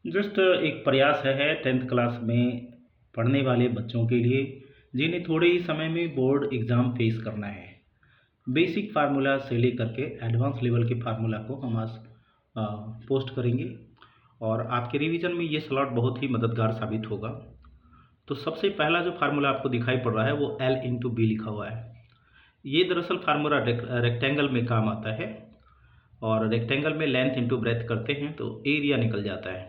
Just एक प्रयास है 10th क्लास में पढ़ने वाले बच्चों के लिए जिन्हें थोड़े ही समय में बोर्ड एग्ज़ाम फेस करना है। बेसिक फार्मूला से लेकर के एडवांस लेवल के फार्मूला को हम आज पोस्ट करेंगे और आपके रिवीजन में ये स्लॉट बहुत ही मददगार साबित होगा। तो सबसे पहला जो फार्मूला आपको दिखाई पड़ रहा है वो L इंटू बी लिखा हुआ है। ये दरअसल फार्मूला रेक्टेंगल में काम आता है और रेक्टेंगल में लेंथ इंटू ब्रेथ करते हैं तो एरिया निकल जाता है।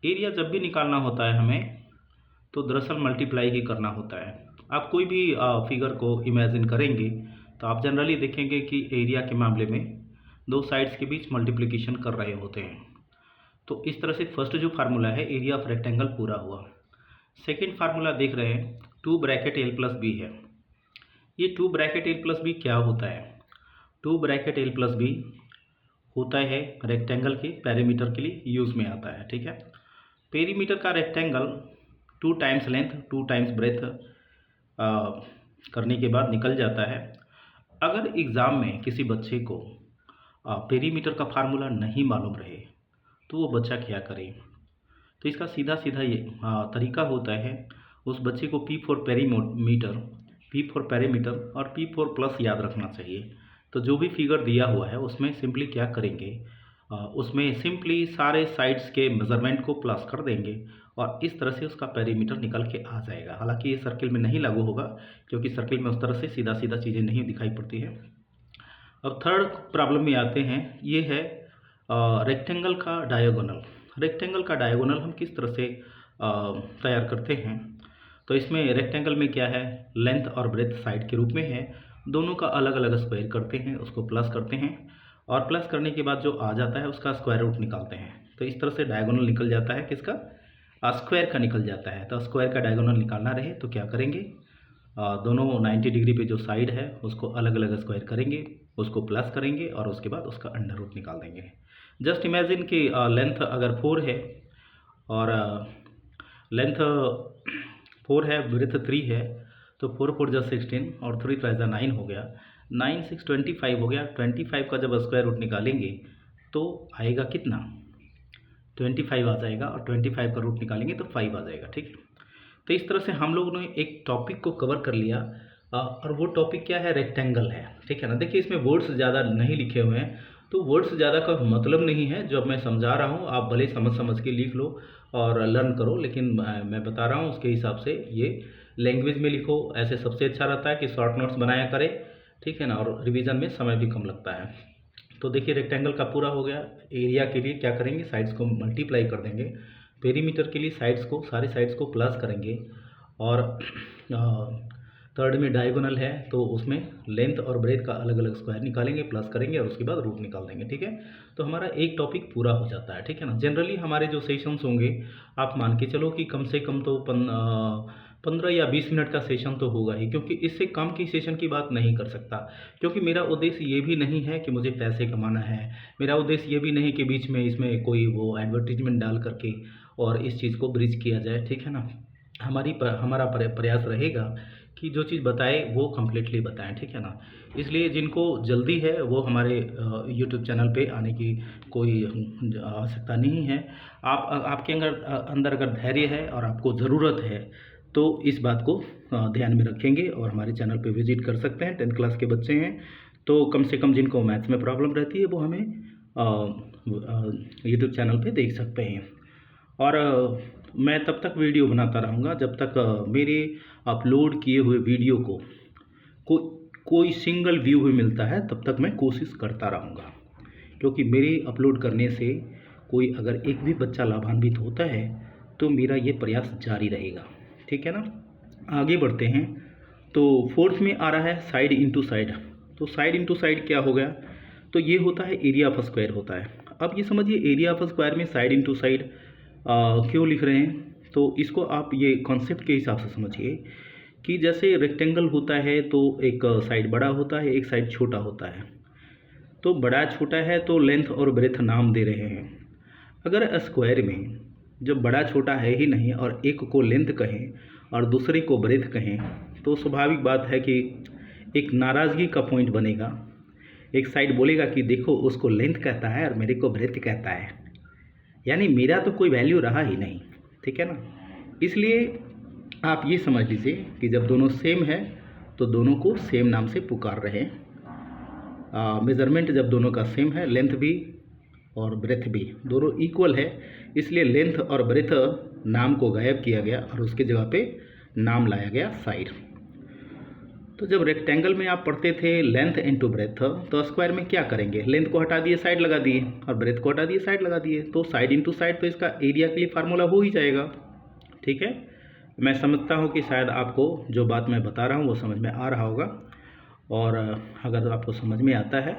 एरिया जब भी निकालना होता है हमें तो दरअसल मल्टीप्लाई ही करना होता है। आप कोई भी फिगर को इमेजिन करेंगे तो आप जनरली देखेंगे कि एरिया के मामले में दो साइड्स के बीच मल्टीप्लिकेशन कर रहे होते हैं। तो इस तरह से फर्स्ट जो फार्मूला है एरिया ऑफ रेक्टेंगल पूरा हुआ। सेकेंड फार्मूला देख रहे हैं 2 ब्रैकेट एल प्लस बी है। ये 2 ब्रैकेट एल प्लस बी क्या होता है? 2 ब्रैकेट एल प्लस बी होता है रेक्टेंगल के पेरीमीटर के लिए यूज़ में आता है। ठीक है, पेरीमीटर का rectangle 2 times length 2 times breadth करने के बाद निकल जाता है। अगर एग्ज़ाम में किसी बच्चे को पेरीमीटर का फार्मूला नहीं मालूम रहे तो वो बच्चा क्या करे? तो इसका सीधा सीधा ये तरीका होता है, उस बच्चे को P फॉर पेरीमीटर और P फॉर प्लस याद रखना चाहिए। तो जो भी फिगर दिया हुआ है उसमें सिंपली क्या करेंगे, उसमें सिंपली सारे साइड्स के मेज़रमेंट को प्लस कर देंगे और इस तरह से उसका पेरीमीटर निकल के आ जाएगा। हालांकि ये सर्किल में नहीं लागू होगा क्योंकि सर्किल में उस तरह से सीधा सीधा चीज़ें नहीं दिखाई पड़ती है। अब थर्ड प्रॉब्लम में आते हैं, ये है रेक्टेंगल का डायगोनल। रेक्टेंगल का डायगोनल हम किस तरह से तैयार करते हैं? तो इसमें रेक्टेंगल में क्या है, लेंथ और ब्रेथ साइड के रूप में है, दोनों का अलग अलग स्क्वायर करते हैं, उसको प्लस करते हैं और प्लस करने के बाद जो आ जाता है उसका स्क्वायर रूट निकालते हैं। तो इस तरह से डायगोनल निकल जाता है, किसका? स्क्वायर का निकल जाता है। तो स्क्वायर का डायगोनल निकालना रहे तो क्या करेंगे, दोनों 90 डिग्री पे जो साइड है उसको अलग अलग स्क्वायर करेंगे, उसको प्लस करेंगे और उसके बाद उसका अंडर रूट निकाल देंगे। जस्ट इमेजिन कि लेंथ अगर 4 है और लेंथ 4 है, ब्रेथ 3 है, तो 4 4 जा 16 और 3 3 जा 9 हो गया, 9 6 25 हो गया। 25 का जब स्क्वायर रूट निकालेंगे तो आएगा कितना? 25 आ जाएगा और 25 का रूट निकालेंगे तो 5 आ जाएगा। ठीक है, तो इस तरह से हम लोगों ने एक टॉपिक को कवर कर लिया और वो टॉपिक क्या है, रेक्टेंगल है। ठीक है ना, देखिए इसमें वर्ड्स ज़्यादा नहीं लिखे हुए हैं तो वर्ड्स ज़्यादा का मतलब नहीं है, जो मैं समझा रहा हूँ आप भले समझ समझ के लिख लो और लर्न करो, लेकिन मैं बता रहा हूँ उसके हिसाब से ये लैंग्वेज में लिखो, ऐसे सबसे अच्छा रहता है कि शॉर्ट नोट्स बनाया करें। ठीक है ना, और रिवीजन में समय भी कम लगता है। तो देखिए रेक्टेंगल का पूरा हो गया। एरिया के लिए क्या करेंगे, साइड्स को मल्टीप्लाई कर देंगे। पेरीमीटर के लिए साइड्स को, सारे साइड्स को प्लस करेंगे और थर्ड में डायगोनल है तो उसमें लेंथ और ब्रेथ का अलग अलग स्क्वायर निकालेंगे, प्लस करेंगे और उसके बाद रूट निकाल देंगे। ठीक है, तो हमारा एक टॉपिक पूरा हो जाता है। ठीक है ना, जनरली हमारे जो सेशंस होंगे आप मान के चलो कि कम से कम तो 15 या 20 मिनट का सेशन तो होगा ही, क्योंकि इससे कम की सेशन की बात नहीं कर सकता। क्योंकि मेरा उद्देश्य ये भी नहीं है कि मुझे पैसे कमाना है, मेरा उद्देश्य ये भी नहीं कि बीच में इसमें कोई वो एडवर्टीजमेंट डाल करके और इस चीज़ को ब्रिज किया जाए। ठीक है ना, हमारा प्रयास रहेगा कि जो चीज़ बताए वो कम्प्लीटली बताएं। ठीक है ना, इसलिए जिनको जल्दी है वो हमारे यूट्यूब चैनल पे आने की कोई आवश्यकता नहीं है। आपके अंदर अगर धैर्य है और आपको ज़रूरत है तो इस बात को ध्यान में रखेंगे और हमारे चैनल पे विजिट कर सकते हैं। 10th क्लास के बच्चे हैं तो कम से कम जिनको मैथ्स में प्रॉब्लम रहती है वो हमें यूट्यूब चैनल पे देख सकते हैं। और मैं तब तक वीडियो बनाता रहूँगा जब तक मेरे अपलोड किए हुए वीडियो को कोई सिंगल व्यू भी मिलता है, तब तक मैं कोशिश करता रहूँगा। क्योंकि मेरे अपलोड करने से कोई अगर एक भी बच्चा लाभान्वित होता है तो मेरा ये प्रयास जारी रहेगा। ठीक है ना, आगे बढ़ते हैं। तो फोर्थ में आ रहा है साइड इंटू साइड। तो साइड इंटू साइड क्या हो गया, तो ये होता है एरिया ऑफ स्क्वायर होता है। अब ये समझिए एरिया ऑफ स्क्वायर में साइड इंटू साइड क्यों लिख रहे हैं, तो इसको आप ये कॉन्सेप्ट के हिसाब से समझिए कि जैसे रेक्टेंगल होता है तो एक साइड बड़ा होता है, एक साइड छोटा होता है। तो बड़ा छोटा है तो लेंथ और ब्रेथ नाम दे रहे हैं। अगर स्क्वायर में जब बड़ा छोटा है ही नहीं और एक को लेंथ कहें और दूसरे को ब्रेथ कहें तो स्वाभाविक बात है कि एक नाराज़गी का पॉइंट बनेगा। एक साइड बोलेगा कि देखो उसको लेंथ कहता है और मेरे को ब्रेथ कहता है। यानी मेरा तो कोई वैल्यू रहा ही नहीं, ठीक है ना। इसलिए आप ये समझ लीजिए कि जब दोनों सेम है तो दोनों को सेम नाम से पुकार रहे हैं। मेज़रमेंट जब दोनों का सेम है, लेंथ भी और ब्रेथ भी दोनों इक्वल है, इसलिए लेंथ और ब्रेथ नाम को गायब किया गया और उसके जगह पे नाम लाया गया साइड। तो जब रेक्टेंगल में आप पढ़ते थे लेंथ इनटू ब्रेथ, तो स्क्वायर में क्या करेंगे, लेंथ को हटा दिए साइड लगा दिए और ब्रेथ को हटा दिए साइड लगा दिए, तो साइड इनटू साइड तो इसका एरिया के लिए फार्मूला हो ही जाएगा, ठीक है। मैं समझता हूँ कि शायद आपको जो बात मैं बता रहा हूँ वो समझ में आ रहा होगा, और अगर आपको समझ में आता है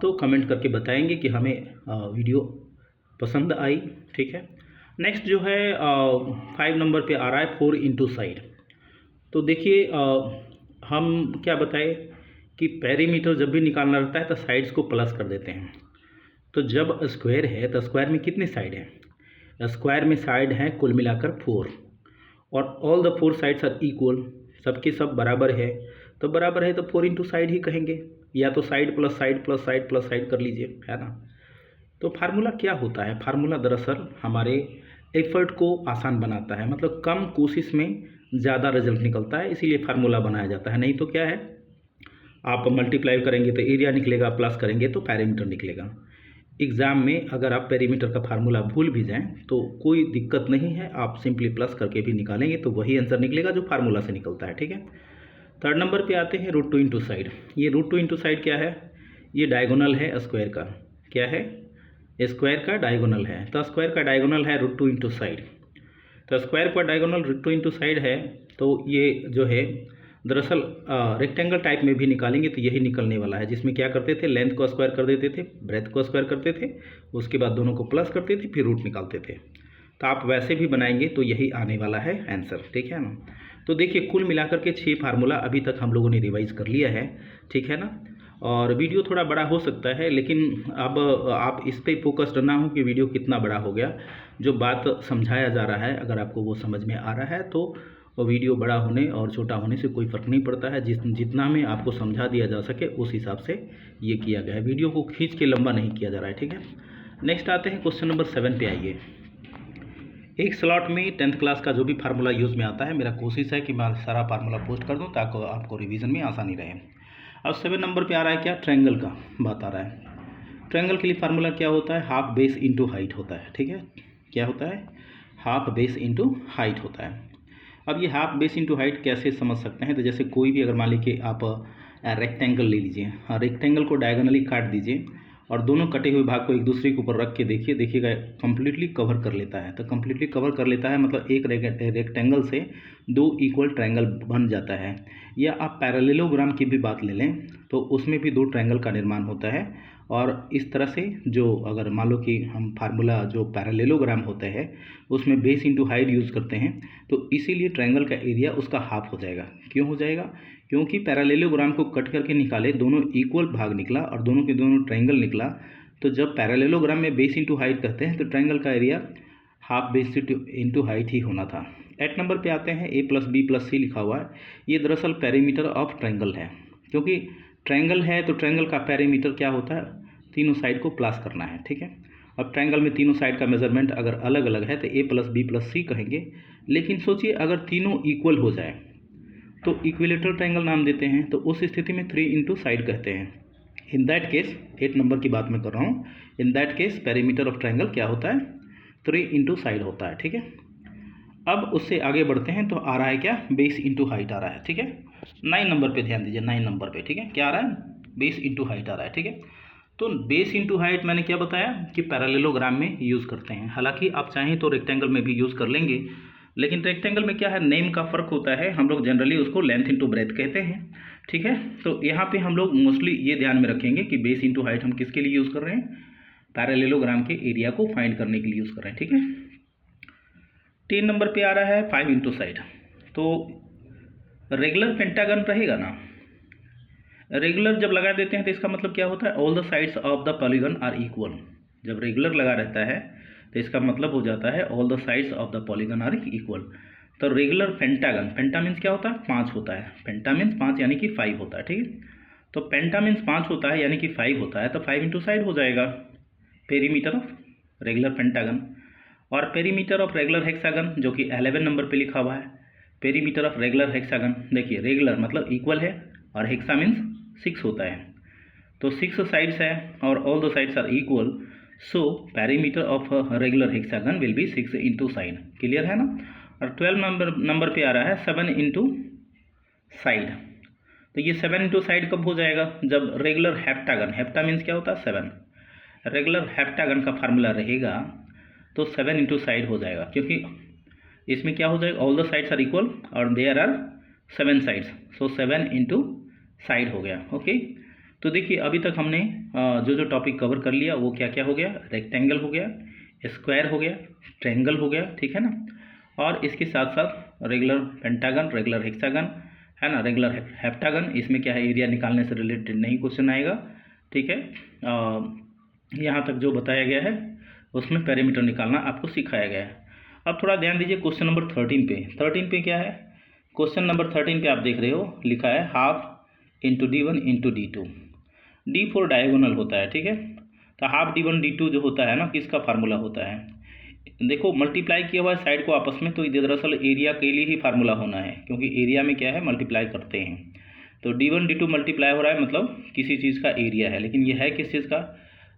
तो कमेंट करके बताएंगे कि हमें वीडियो पसंद आई, ठीक है। नेक्स्ट जो है 5 नंबर पे आ रहा है 4 इंटू साइड। तो देखिए हम क्या बताएं कि पेरीमीटर जब भी निकालना रहता है तो साइड्स को प्लस कर देते हैं। तो जब स्क्वायर है तो स्क्वायर में कितनी साइड है, स्क्वायर में साइड है कुल मिलाकर 4, और all the 4 sides are equal, सबके सब बराबर है, तो बराबर है तो 4 इंटू साइड ही कहेंगे, या तो side plus side plus side plus side कर लीजिए, है ना। तो फार्मूला क्या होता है, फार्मूला दरअसल हमारे एफर्ट को आसान बनाता है, मतलब कम कोशिश में ज़्यादा रिजल्ट निकलता है, इसीलिए फार्मूला बनाया जाता है। नहीं तो क्या है, आप मल्टीप्लाई करेंगे तो एरिया निकलेगा, प्लस करेंगे तो पेरीमीटर निकलेगा। एग्ज़ाम में अगर आप पेरीमीटर का फार्मूला भूल भी जाएं तो कोई दिक्कत नहीं है, आप सिंपली प्लस करके भी निकालेंगे तो वही आंसर निकलेगा जो फार्मूला से निकलता है, ठीक है। 3rd नंबर पे आते हैं √2 इंटू साइड। ये √2 इंटू साइड क्या है, ये डायगोनल है स्क्वायर का, क्या है, स्क्वायर का डायगोनल है, तो स्क्वायर का डायगोनल है √2 इंटू साइड। तो स्क्वायर का डायगोनल √2 इंटू साइड है, तो ये जो है दरअसल रेक्टेंगल टाइप में भी निकालेंगे तो यही निकलने वाला है, जिसमें क्या करते थे, लेंथ को स्क्वायर कर देते थे, ब्रेथ को स्क्वायर करते थे, उसके बाद दोनों को प्लस करते थे, फिर रूट निकालते थे। तो आप वैसे भी बनाएंगे तो यही आने वाला है आंसर, ठीक है ना। तो देखिए कुल मिलाकर के 6 फार्मूला अभी तक हम लोगों ने रिवाइज कर लिया है, ठीक है ना। और वीडियो थोड़ा बड़ा हो सकता है, लेकिन अब आप इस पर फोकस्ड ना हो कि वीडियो कितना बड़ा हो गया। जो बात समझाया जा रहा है अगर आपको वो समझ में आ रहा है तो वीडियो बड़ा होने और छोटा होने से कोई फ़र्क नहीं पड़ता है, जितना में आपको समझा दिया जा सके उस हिसाब से ये किया गया है। वीडियो को खींच के लंबा नहीं किया जा रहा है, ठीक है। नेक्स्ट आते हैं क्वेश्चन नंबर 7 पे आइए। एक स्लॉट में 10th क्लास का जो भी फार्मूला यूज़ में आता है, मेरा कोशिश है कि मैं सारा फार्मूला पोस्ट कर दूं ताकि आपको रिवीजन में आसानी रहे। अब 7 नंबर पे आ रहा है क्या, ट्रायंगल का बात आ रहा है। ट्रायंगल के लिए फार्मूला क्या होता है, हाफ बेस इंटू हाइट होता है, ठीक है। क्या होता है, हाफ बेस इंटू हाइट होता है। अब ये हाफ बेस इंटू हाइट कैसे समझ सकते हैं, तो जैसे कोई भी अगर मान लीजिए आप रेक्टेंगल ले लीजिए, रेक्टेंगल को डायगोनली काट दीजिए और दोनों कटे हुए भाग को एक दूसरे के ऊपर रख के देखिएगा कम्प्लीटली कवर कर लेता है। तो कम्प्लीटली कवर कर लेता है मतलब एक रेक्टेंगल से 2 इक्वल ट्रायंगल बन जाता है। या आप पैरेललोग्राम की भी बात ले लें तो उसमें भी 2 ट्रायंगल का निर्माण होता है। और इस तरह से जो अगर मान लो कि हम फार्मूला जो पैरेललोग्राम होता है उसमें बेस इंटू हाइट यूज़ करते हैं, तो इसीलिए ट्रायंगल का एरिया उसका हाफ हो जाएगा। क्यों हो जाएगा, क्योंकि पैरेललोग्राम को कट करके निकाले, दोनों इक्वल भाग निकला और दोनों के दोनों ट्रायंगल निकला। तो जब पैरेललोग्राम में बेस इंटू हाइट कहते हैं तो ट्रायंगल का area half base into height ही होना था। 8 नंबर पे आते हैं, a+b+c लिखा हुआ है। ये दरअसल पेरीमीटर ऑफ ट्रायंगल है, क्योंकि ट्रायंगल है तो ट्रायंगल का पेरीमीटर क्या होता है, तीनों साइड को प्लस करना है, ठीक है। अब ट्रायंगल में तीनों साइड का मेजरमेंट अगर अलग अलग है तो a+b+c कहेंगे, लेकिन सोचिए अगर तीनों इक्वल हो जाए तो इक्विलेटरल ट्रायंगल नाम देते हैं, तो उस स्थिति में 3 इंटू साइड कहते हैं। इन दैट केस 8 नंबर की बात मैं कर रहा हूँ, in that case perimeter of triangle क्या होता है, 3 इंटू साइड होता है, ठीक है। अब उससे आगे बढ़ते हैं तो आ रहा है क्या, बेस इंटू हाइट आ रहा है, ठीक है। 9 नंबर पे ध्यान दीजिए, 9 नंबर पे, ठीक है, क्या आ रहा है, बेस इंटू हाइट आ रहा है, ठीक है। तो बेस इंटू हाइट मैंने क्या बताया कि पैरेललोग्राम में यूज़ करते हैं। हालांकि आप चाहें तो रेक्टेंगल में भी यूज़ कर लेंगे, लेकिन रेक्टेंगल में क्या है, नेम का फ़र्क होता है, हम लोग जनरली उसको लेंथ इंटू ब्रेथ कहते हैं, ठीक है। तो यहाँ पे हम लोग मोस्टली ये ध्यान में रखेंगे कि बेस इंटू हाइट हम किसके लिए यूज़ कर रहे हैं, पैरेललोग्राम के एरिया को फाइंड करने के लिए यूज़ कर रहे हैं, ठीक है। 3 नंबर पे आ रहा है 5 इंटू साइड। तो रेगुलर पेंटागन रहेगा ना, रेगुलर जब लगा देते हैं तो इसका मतलब क्या होता है, all the sides of the polygon are equal. जब रेगुलर लगा रहता है तो इसका मतलब हो जाता है all the sides of the polygon are equal. तो रेगुलर पेंटागन, पेंटा मीन्स क्या होता है, 5 होता है, पेंटा मीन्स 5 यानी कि 5 होता है, ठीक है। तो पेंटा मीन्स 5 होता है यानी कि 5 होता है, तो 5 इंटू साइड हो जाएगा पेरीमीटर ऑफ रेगुलर पेंटागन, और पेरीमीटर ऑफ रेगुलर हेक्सागन जो कि 11 नंबर पे लिखा हुआ है। पेरीमीटर ऑफ रेगुलर हेक्सागन, देखिए रेगुलर मतलब इक्वल है और हेक्सा मीन्स 6 होता है, तो 6 साइड्स है और all the sides are equal, so perimeter of regular hexagon will be 6 into side. Clear है ना। और 12 नंबर पे आ रहा है 7 इंटू साइड, तो ये 7 इंटू साइड कब हो जाएगा, जब रेगुलर हेप्टागन, हेप्टा मीन्स क्या होता है 7, रेगुलर हेप्टागन का फार्मूला रहेगा तो 7 इंटू साइड हो जाएगा, क्योंकि इसमें क्या हो जाएगा, all the sides are equal और there are 7 sides, so 7 into side हो गया। ओके, तो देखिए अभी तक हमने जो टॉपिक कवर कर लिया वो क्या क्या हो गया, रेक्टेंगल हो गया, स्क्वायर हो गया, ट्रायंगल हो गया, ठीक है ना, और इसके साथ साथ रेगुलर पेंटागन, रेगुलर हेक्सागन है ना, रेगुलर हेप्टागन, इसमें क्या है एरिया निकालने से रिलेटेड नहीं क्वेश्चन आएगा, ठीक है। यहाँ तक जो बताया गया है उसमें पेरीमीटर निकालना आपको सिखाया गया है। अब थोड़ा ध्यान दीजिए क्वेश्चन नंबर 13 पे। 13 पे क्या है, क्वेश्चन नंबर 13 पे आप देख रहे हो लिखा है half into D1 into D2, D4 diagonal होता है, ठीक है। तो हाफ D1 D2 जो होता है ना, किसका फार्मूला होता है, देखो मल्टीप्लाई किया हुआ है साइड को आपस में, तो ये दरअसल एरिया के लिए ही फार्मूला होना है, क्योंकि एरिया में क्या है मल्टीप्लाई करते हैं, तो D1 D2 मल्टीप्लाई हो रहा है मतलब किसी चीज़ का एरिया है, लेकिन ये है किस चीज़ का,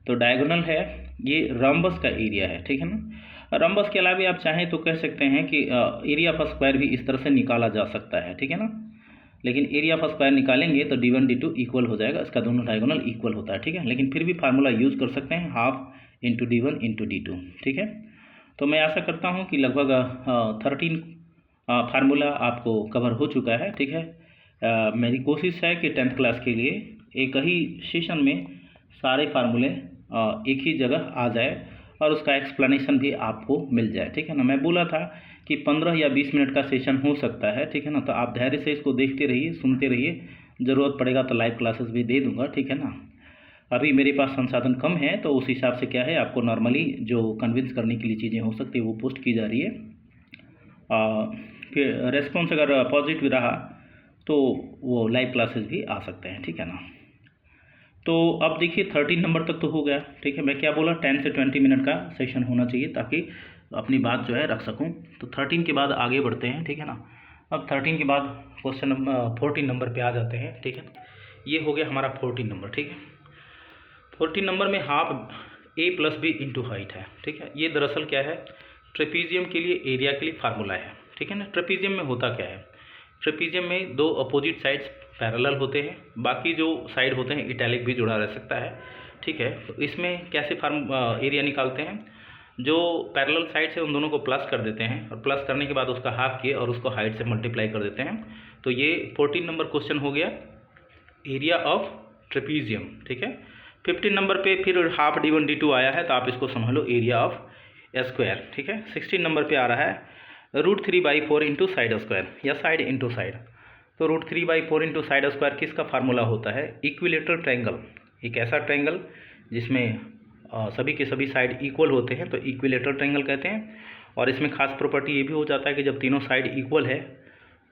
तो डायगोनल है, ये रम्बस का एरिया है, ठीक है ना। रम्बस के अलावा आप चाहें तो कह सकते हैं कि एरिया ऑफ स्क्वायर भी इस तरह से निकाला जा सकता है, ठीक है ना, लेकिन एरिया ऑफ स्क्वायर निकालेंगे तो D1 D2 इक्वल हो जाएगा, इसका दोनों डायगोनल इक्वल होता है, ठीक है, लेकिन फिर भी फार्मूला यूज़ कर सकते हैं half into D1 into D2, ठीक है। तो मैं आशा करता हूँ कि लगभग 13 फार्मूला आपको कवर हो चुका है, ठीक है। मेरी कोशिश है कि 10th क्लास के लिए एक ही सेशन में सारे फार्मूले एक ही जगह आ जाए और उसका एक्सप्लेनेशन भी आपको मिल जाए, ठीक है ना। मैं बोला था कि 15 या 20 मिनट का सेशन हो सकता है, ठीक है ना, तो आप धैर्य से इसको देखते रहिए, सुनते रहिए, ज़रूरत पड़ेगा तो लाइव क्लासेस भी दे दूँगा, ठीक है ना। अभी मेरे पास संसाधन कम है तो उस हिसाब से क्या है आपको नॉर्मली जो कन्विंस करने के लिए चीज़ें हो सकती है वो पोस्ट की जा रही है। फिर रेस्पॉन्स अगर पॉजिटिव रहा तो वो लाइव क्लासेस भी आ सकते हैं, ठीक है ना। तो अब देखिए 13 नंबर तक तो हो गया, ठीक है। मैं क्या बोला 10 से 20 मिनट का सेशन होना चाहिए ताकि अपनी बात जो है रख सकूं। तो 13 के बाद आगे बढ़ते हैं, ठीक है ना। अब 13 के बाद क्वेश्चन नंबर 14 नंबर पे आ जाते हैं, ठीक है। ये हो गया हमारा 14 नंबर, ठीक है। 14 नंबर में half A plus B into height है, ठीक है। ये दरअसल क्या है, ट्रेपीजियम के लिए एरिया के लिए फार्मूला है, ठीक है ना। ट्रेपीजियम में होता क्या है, ट्रेपीजियम में दो अपोजिट साइड्स पैरेलल होते हैं, बाकी जो साइड होते हैं इटैलिक भी जुड़ा रह सकता है, ठीक है। तो इसमें कैसे एरिया निकालते हैं, जो पैरेलल साइड्स है उन दोनों को प्लस कर देते हैं और प्लस करने के बाद उसका हाफ किए और उसको हाइट से मल्टीप्लाई कर देते हैं। तो ये 14 नंबर क्वेश्चन हो गया एरिया ऑफ ट्रेपीजियम, ठीक है। 15 नंबर पे फिर हाफ D1 D2 आया है तो आप इसको समझ लो एरिया ऑफ स्क्वायर, ठीक है। 16 नंबर पे आ रहा है √3/4 इंटू साइड स्क्वायर या साइड इंटू साइड। तो √3/4 इंटू साइड स्क्वायर किसका फार्मूला होता है, इक्विलेटरल ट्रायंगल, एक ऐसा ट्रायंगल जिसमें सभी के सभी साइड इक्वल होते हैं तो इक्विलेटरल ट्रायंगल कहते हैं। और इसमें खास प्रॉपर्टी ये भी हो जाता है कि जब तीनों साइड इक्वल है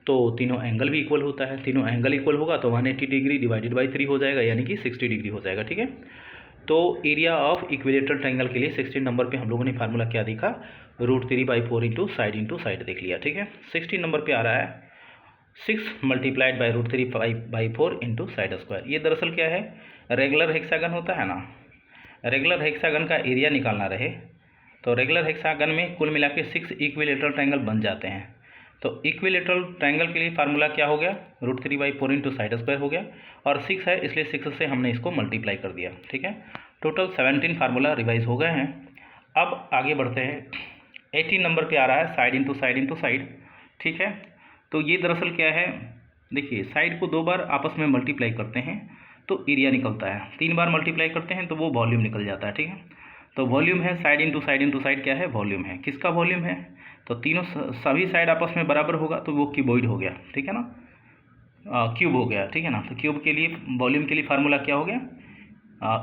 तो तीनों एंगल भी इक्वल होता है, तीनों एंगल इक्वल होगा तो 180 डिग्री डिवाइडेड बाई 3 हो जाएगा, यानी कि 60 डिग्री हो जाएगा, ठीक है। तो एरिया ऑफ इक्विलेटरल ट्रायंगल के लिए 16 नंबर पे हम लोगों ने फार्मूला क्या देखा, √3/4 इंटू साइड देख लिया, ठीक है। 16 नंबर पे आ रहा है 6 multiplied by √3/4 into side square. ये दरअसल क्या है, रेगुलर हेक्सागन होता है ना, रेगुलर हेक्सागन का एरिया निकालना रहे तो रेगुलर हेक्सागन में कुल मिला के 6 इक्विलेटरल ट्रायंगल बन जाते हैं। तो इक्विलेटरल ट्रायंगल के लिए फार्मूला क्या हो गया, √3/4 इंटू साइड स्क्वायर हो गया, और 6 है इसलिए 6 से हमने इसको मल्टीप्लाई कर दिया, ठीक है। टोटल 17 फार्मूला रिवाइज हो गए हैं। अब आगे बढ़ते हैं, 18 नंबर पे आ रहा है साइड इंटू साइड, ठीक है। तो ये दरअसल क्या है, देखिए साइड को 2 बार आपस में मल्टीप्लाई करते हैं तो एरिया निकलता है, 3 बार मल्टीप्लाई करते हैं तो वो वॉल्यूम निकल जाता है, ठीक है। तो वॉल्यूम है साइड इंटू साइड क्या है, वॉल्यूम है, किसका वॉल्यूम है, तो तीनों सभी साइड आपस में बराबर होगा तो वो क्यूबॉइड हो गया, ठीक है ना, क्यूब हो गया, ठीक है ना। तो क्यूब के लिए वॉल्यूम के लिए फार्मूला क्या हो गया,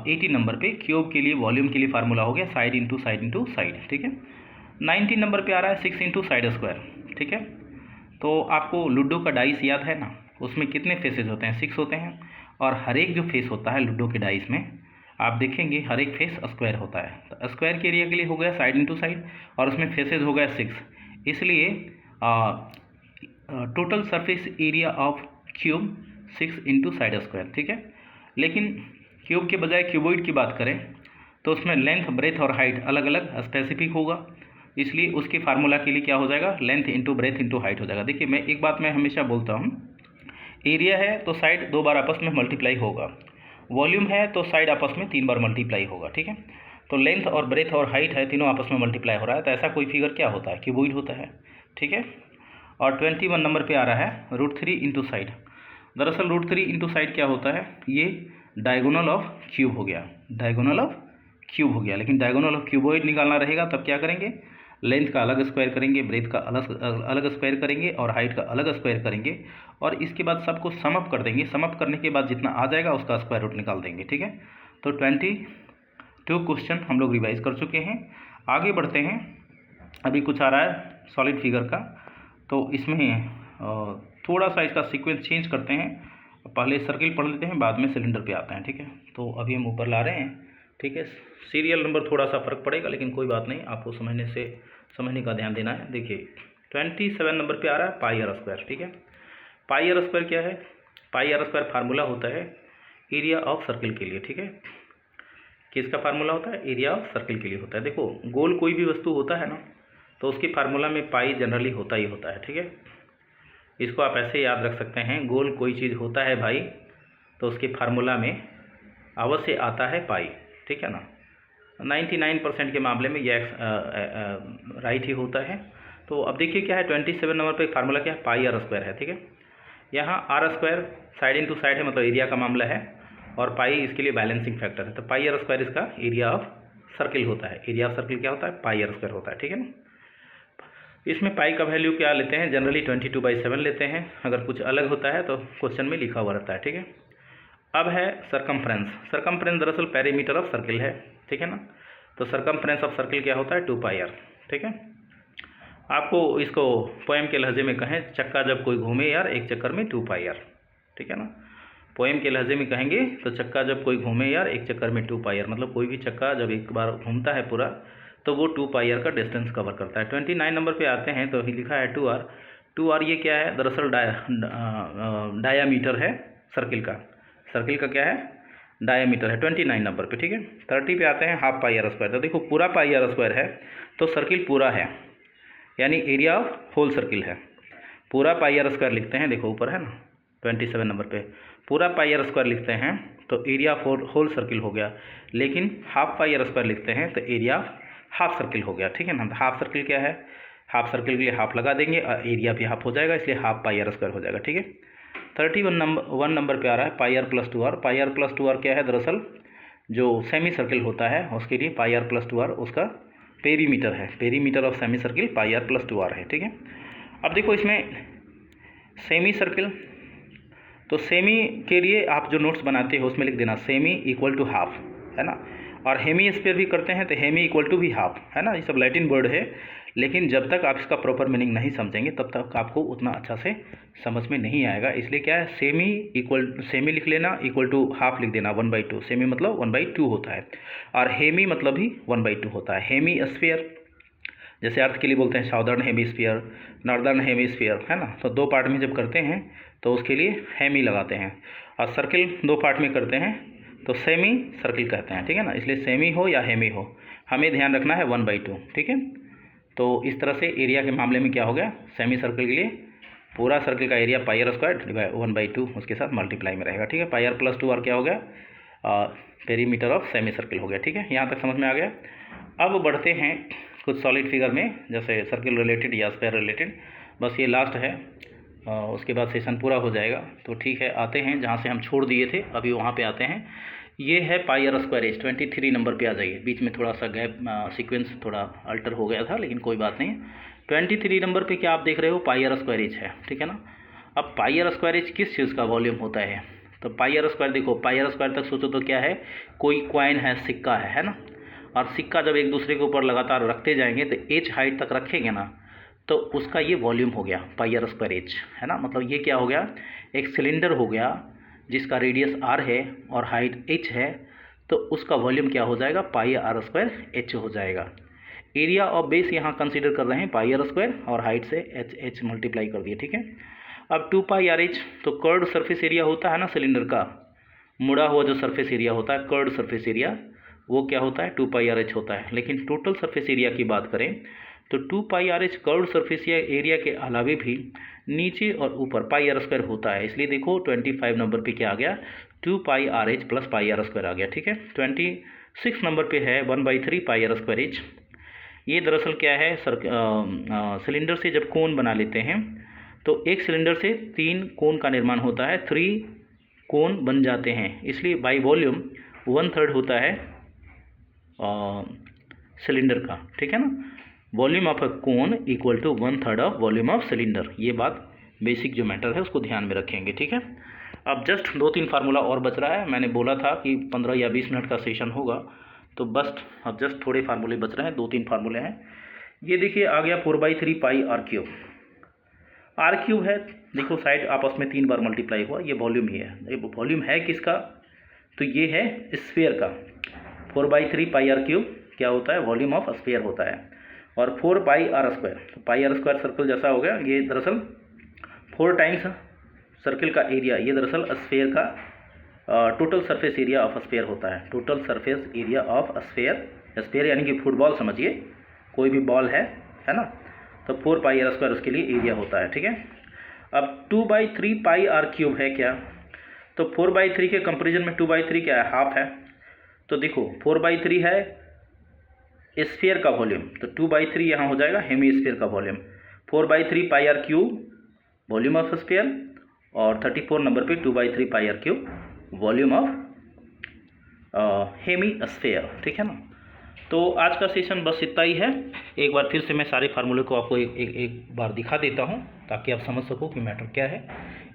18 नंबर पे क्यूब के लिए वॉल्यूम के लिए फार्मूला हो गया साइड इंटू साइड, ठीक है। 19 नंबर पे आ रहा है 6 इंटू साइड स्क्वायर, ठीक है। तो आपको लूडो का डाइस याद है ना, उसमें कितने फेसेस होते हैं, 6 होते हैं, और हर एक जो फेस होता है लूडो के डाइस में आप देखेंगे हर एक फेस स्क्वायर होता है। तो स्क्वायर के एरिया के लिए हो गया साइड इंटू साइड, और उसमें फेसेज हो गया 6, इसलिए total surface area of cube 6 into side square, ठीक है। लेकिन क्यूब के बजाय क्यूबॉइड की बात करें तो उसमें लेंथ, ब्रेथ और हाइट अलग अलग स्पेसिफिक होगा, इसलिए उसके फार्मूला के लिए क्या हो जाएगा, length into breadth into height हो जाएगा। देखिए मैं एक बात मैं हमेशा बोलता हूँ, एरिया है तो साइड 2 बार आपस में मल्टीप्लाई होगा, वॉल्यूम है तो साइड आपस में 3 बार मल्टीप्लाई होगा, ठीक है। तो लेंथ और ब्रेथ और हाइट है, तीनों आपस में मल्टीप्लाई हो रहा है, तो ऐसा कोई फिगर क्या होता है, क्यूबॉइड होता है, ठीक है। और 21 नंबर पे आ रहा है √3 इंटू साइड। दरअसल √3 इंटू साइड क्या होता है, ये डायगोनल ऑफ क्यूब हो गया, डायगोनल ऑफ क्यूब हो गया। लेकिन डायगोनल ऑफ क्यूबॉइड निकालना रहेगा तब क्या करेंगे, लेंथ का अलग स्क्वायर करेंगे, ब्रेथ का अलग स्क्वायर करेंगे और हाइट का अलग स्क्वायर करेंगे, और इसके बाद सबको सम अप कर देंगे। सम अप करने के बाद जितना आ जाएगा उसका स्क्वायर रूट निकाल देंगे, ठीक है। तो 22 क्वेश्चन हम लोग रिवाइज कर चुके हैं। आगे बढ़ते हैं, अभी कुछ आ रहा है सॉलिड फिगर का, तो इसमें थोड़ा सा इसका सीक्वेंस चेंज करते हैं, पहले सर्किल पढ़ लेते हैं, बाद में सिलेंडर पे आते हैं, ठीक है। तो अभी हम ऊपर ला रहे हैं, ठीक है। सीरियल नंबर थोड़ा सा फ़र्क पड़ेगा, लेकिन कोई बात नहीं, आपको समझने का ध्यान देना है। देखिए 27 नंबर पे आ रहा है पाई आर स्क्वायर, ठीक है। पाई आर स्क्वायर क्या है, पाई आर स्क्वायर फार्मूला होता है एरिया ऑफ सर्किल के लिए, ठीक है। किसका फार्मूला होता है, एरिया ऑफ सर्किल के लिए होता है। देखो गोल कोई भी वस्तु होता है ना, तो उसके फार्मूला में पाई जनरली होता ही होता है, ठीक है। इसको आप ऐसे याद रख सकते हैं, गोल कोई चीज़ होता है भाई तो उसके फार्मूला में अवश्य आता है पाई, ठीक है ना। 99% के मामले में यह राइट ही होता है। तो अब देखिए क्या है, 27 नंबर पे फार्मूला क्या है, पाई आर स्क्वायर है, ठीक है। यहाँ R square side into side है, मतलब एरिया का मामला है, और पाई इसके लिए बैलेंसिंग फैक्टर है। तो पाई आर स्क्वायर इसका एरिया ऑफ सर्किल होता है। एरिया ऑफ सर्किल क्या होता है, पाई आर स्क्वायर होता है, ठीक है ना। इसमें पाई का वैल्यू क्या लेते हैं, जनरली 22/7 लेते हैं, अगर कुछ अलग होता है तो क्वेश्चन में लिखा हुआ रहता है, ठीक है। अब है सरकमफ्रेंस। सरकमफ्रेंस दरअसल पेरीमीटर ऑफ सर्किल है, ठीक है ना। तो सरकमफ्रेंस ऑफ सर्किल क्या होता है, 2πr, ठीक है। आपको इसको पोएम के लहजे में कहें, चक्का जब कोई घूमे यार एक चक्कर में 2πr, ठीक है ना। पोएम के लहजे में कहेंगे तो चक्का जब कोई घूमे यार एक चक्कर में 2πr, मतलब कोई भी चक्का जब एक बार घूमता है पूरा तो वो 2πr का डिस्टेंस कवर करता है। 29 नंबर पे आते हैं तो लिखा है 2r। 2r ये क्या है, दरअसल डायामीटर है सर्किल का। सर्किल का क्या है, डायामीटर है 29 नंबर पे, ठीक है। 30 पे आते हैं हाफ पाई आर स्क्वायर। तो देखो पूरा पाई आर स्क्वायर है तो सर्किल पूरा है, यानी एरिया ऑफ होल सर्किल है। पूरा पाई आर स्क्वायर लिखते हैं, देखो ऊपर है ना 27 नंबर पे पूरा पाई आर स्क्वायर लिखते हैं तो एरिया ऑफ होल सर्किल हो गया। लेकिन हाफ पाई आर स्क्वायर लिखते हैं तो एरिया ऑफ हाफ सर्किल हो गया, ठीक है ना। हाफ सर्किल क्या है, हाफ सर्किल के लिए हाफ लगा देंगे और एरिया भी हाफ हो जाएगा, इसलिए हाफ पाई आर स्क्वायर हो जाएगा, ठीक है। 31 नंबर पे आ रहा है pi are plus 2r। Pi are plus 2r क्या है, दरअसल जो सेमी सर्किल होता है उसके लिए पाई आर प्लस 2r उसका पेरीमीटर है। Perimeter of semi circle pi are plus 2r है, ठीक है। अब देखो इसमें सेमी सर्किल, तो सेमी के लिए आप जो नोट्स बनाते हो उसमें लिख देना सेमी इक्वल टू हाफ, है ना। और हेमी स्फीयर भी करते हैं तो हेमी इक्वल टू भी हाफ, है ना। ये सब लैटिन वर्ड है, लेकिन जब तक आप इसका प्रॉपर मीनिंग नहीं समझेंगे तब तक आपको उतना अच्छा से समझ में नहीं आएगा। इसलिए क्या है, सेमी लिख लेना, इक्वल टू हाफ लिख देना 1/2। सेमी मतलब 1/2 होता है, और हेमी मतलब भी 1/2 होता है। हेमी स्फीयर जैसे अर्थ के लिए बोलते हैं साउदर्न हेमीस्फीयर, नॉर्दर्न हेमीस्फीयर, है ना। तो 2 पार्ट में जब करते हैं तो उसके लिए हेमी लगाते हैं, और सर्किल 2 पार्ट में करते हैं तो सेमी सर्किल कहते हैं, ठीक है ना। इसलिए सेमी हो या हेमी हो हमें ध्यान रखना है 1/2, ठीक है। तो इस तरह से एरिया के मामले में क्या हो गया, सेमी सर्किल के लिए पूरा सर्किल का एरिया पाई आर स्क्वायर 1/2 उसके साथ मल्टीप्लाई में रहेगा, ठीक है। पाई आर प्लस 2r क्या हो गया, पेरीमीटर ऑफ सेमी सर्किल हो गया, ठीक है। यहाँ तक समझ में आ गया। अब बढ़ते हैं कुछ सॉलिड फिगर में, जैसे सर्किल रिलेटेड या स्क्वायर रिलेटेड। बस ये लास्ट है, उसके बाद सेशन पूरा हो जाएगा। तो ठीक है, आते हैं जहाँ से हम छोड़ दिए थे, अभी वहाँ पे आते हैं। ये है pi r square H. 23 number पे आ जाइए, बीच में थोड़ा सा गैप, सीक्वेंस थोड़ा अल्टर हो गया था, लेकिन कोई बात नहीं। 23 नंबर पे क्या आप देख रहे हो, पाई आर स्क्वायर एच है, ठीक है ना। अब पाई आर स्क्वायर एच किस चीज़ का वॉल्यूम होता है, तो पाई आर स्क्वायर देखो, पाई आर स्क्वायर तक सोचो तो क्या है, कोई कॉइन है, सिक्का है ना। और सिक्का जब एक दूसरे के ऊपर लगातार रखते जाएंगे तो एच हाइट तक रखेंगे ना, तो उसका ये वॉल्यूम हो गया पाई आर स्क्वायर एच, है ना। मतलब ये क्या हो गया, एक सिलेंडर हो गया जिसका रेडियस r है और हाइट h है, तो उसका वॉल्यूम क्या हो जाएगा, पाई आर स्क्वायर एच हो जाएगा। एरिया ऑफ बेस यहाँ कंसीडर कर रहे हैं पाई आर स्क्वायर, और हाइट से एच मल्टीप्लाई कर दिए, ठीक है। अब 2 पाई आर एच, तो कर्ड सरफेस एरिया होता है ना सिलेंडर का, मुड़ा हुआ जो सरफेस एरिया होता है कर्ड सरफेस एरिया, वो क्या होता है 2 पाई आर एच होता है। लेकिन टोटल सरफेस एरिया की बात करें तो 2 pi r h curve surface area के अलावे भी नीचे और ऊपर पाई आर स्क्वायर होता है। इसलिए देखो 25 नंबर पे क्या आ गया, 2 pi r h plus pi r square आ गया, ठीक है। 26 नंबर पे है 1/3 पाई आर स्क्वायर एच। ये दरअसल क्या है, सिलेंडर से जब कोन बना लेते हैं तो एक सिलेंडर से 3 कोन का निर्माण होता है, 3 कोन बन जाते हैं। इसलिए बाई वॉल्यूम 1/3 होता है सिलेंडर का, ठीक है ना। Volume of a cone equal to 1/3 of volume of cylinder. ये बात बेसिक जो मैटर है उसको ध्यान में रखेंगे, ठीक है। अब जस्ट 2-3 फार्मूला और बच रहा है। मैंने बोला था कि 15 या 20 मिनट का सेशन होगा, तो बस अब जस्ट थोड़े फार्मूले बच रहे हैं, 2-3 फार्मूले हैं। ये देखिए आ गया 4/3 pi r cube. Are cube है, देखो साइड आपस में 3 बार मल्टीप्लाई हुआ, ये वॉल्यूम ही है। ये वॉल्यूम है किसका, तो ये है स्फीयर का। 4/3 पाई आर क्यूब क्या होता है, वॉल्यूम ऑफ स्फीयर होता है। और 4 पाई आर स्क्वायर, तो पाई आर स्क्वायर सर्कल जैसा हो गया, ये दरअसल 4 टाइम्स सर्किल का एरिया, ये दरअसल स्फीयर का total surface area of sphere होता है। Total surface area of sphere, sphere यानी कि फुटबॉल समझिए, कोई भी बॉल है ना, तो 4 पाई आर स्क्वायर उसके लिए एरिया होता है, ठीक है। अब 2/3 पाई आर क्यूब है क्या, तो 4/3 के कंपेरिजन में 2/3 क्या है, हाफ है। तो देखो 4/3 है स्फीयर का वॉल्यूम, तो 2/3 यहाँ हो जाएगा हेमी स्फीयर का volume. 4/3 pi r cube volume of sphere, और 34 नंबर पे 2/3 pi r cube volume of hemisphere, ठीक है ना। तो आज का सेशन बस इतना ही है। एक बार फिर से मैं सारे फार्मूले को आपको एक बार दिखा देता हूँ ताकि आप समझ सको कि मैटर क्या है।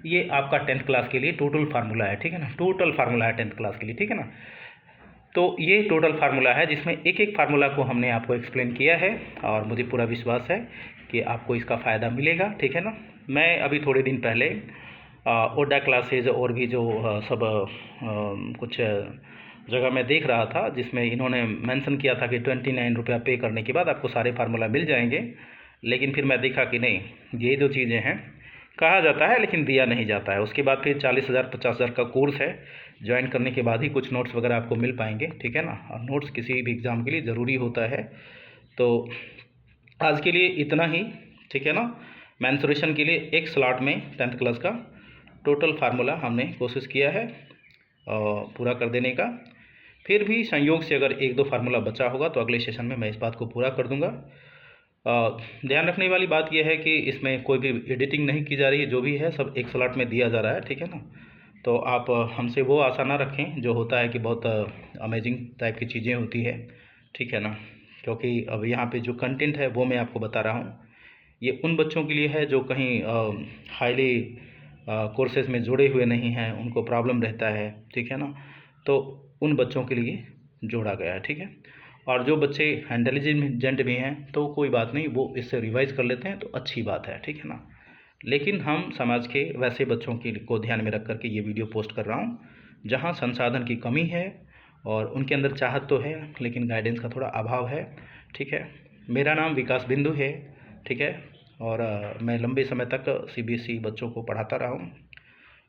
ये आपका 10th क्लास के लिए टोटल फार्मूला है, ठीक है ना, टोटल फार्मूला है 10th क्लास के लिए, ठीक है ना। तो ये टोटल फार्मूला है जिसमें एक एक फार्मूला को हमने आपको एक्सप्लेन किया है, और मुझे पूरा विश्वास है कि आपको इसका फ़ायदा मिलेगा, ठीक है ना। मैं अभी थोड़े दिन पहले ओडा क्लासेज और भी जो सब कुछ जगह मैं देख रहा था जिसमें इन्होंने मेंशन किया था कि 29 रुपया पे करने के बाद आपको सारे फार्मूला मिल जाएंगे। लेकिन फिर मैं देखा कि नहीं, ये जो चीज़ें हैं कहा जाता है लेकिन दिया नहीं जाता है। उसके बाद फिर 40,000 50,000 का कोर्स है, ज्वाइन करने के बाद ही कुछ नोट्स वगैरह आपको मिल पाएंगे, ठीक है ना। और नोट्स किसी भी एग्ज़ाम के लिए ज़रूरी होता है। तो आज के लिए इतना ही, ठीक है ना। मेंसुरेशन के लिए एक स्लॉट में 10th क्लास का टोटल फार्मूला हमने कोशिश किया है पूरा कर देने का। फिर भी संयोग से अगर 1-2 फार्मूला बचा होगा तो अगले सेशन में मैं इस बात को पूरा कर दूंगा। ध्यान रखने वाली बात यह है कि इसमें कोई भी एडिटिंग नहीं की जा रही है, जो भी है सब एक स्लॉट में दिया जा रहा है, ठीक है ना। तो आप हमसे वो आशा ना रखें जो होता है कि बहुत अमेजिंग टाइप की चीज़ें होती है, ठीक है ना। क्योंकि अब यहाँ पे जो कंटेंट है वो मैं आपको बता रहा हूँ, ये उन बच्चों के लिए है जो कहीं हाईली कोर्सेज में जुड़े हुए नहीं हैं, उनको प्रॉब्लम रहता है, ठीक है ना। तो उन बच्चों के लिए जोड़ा गया है, ठीक है। और जो बच्चे इंटेलिजेंट भी हैं तो कोई बात नहीं, वो इससे रिवाइज़ कर लेते हैं तो अच्छी बात है, ठीक है ना। लेकिन हम समाज के वैसे बच्चों को ध्यान में रख कर के ये वीडियो पोस्ट कर रहा हूँ जहाँ संसाधन की कमी है और उनके अंदर चाहत तो है लेकिन गाइडेंस का थोड़ा अभाव है, ठीक है। मेरा नाम विकास बिंदु है, ठीक है। और मैं लंबे समय तक CBSE बच्चों को पढ़ाता रहा हूँ।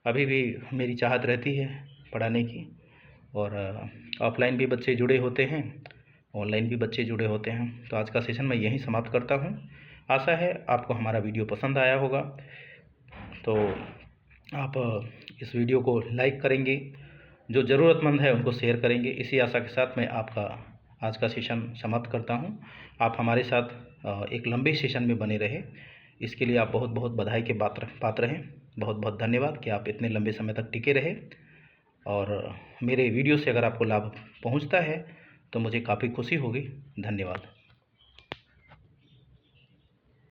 अभी भी मेरी चाहत रहती है पढ़ाने की, और ऑफलाइन भी बच्चे जुड़े होते हैं, ऑनलाइन भी बच्चे जुड़े होते हैं। तो आज का सेशन मैं यहीं समाप्त करता हूँ। आशा है आपको हमारा वीडियो पसंद आया होगा, तो आप इस वीडियो को लाइक करेंगे, जो ज़रूरतमंद है उनको शेयर करेंगे। इसी आशा के साथ मैं आपका आज का सेशन समाप्त करता हूं। आप हमारे साथ एक लंबे सेशन में बने रहे, इसके लिए आप बहुत बहुत बधाई के पात्र हैं। बहुत बहुत धन्यवाद कि आप इतने लंबे समय तक टिके रहे। और मेरे वीडियो से अगर आपको लाभ पहुंचता है तो मुझे काफ़ी खुशी होगी। धन्यवाद।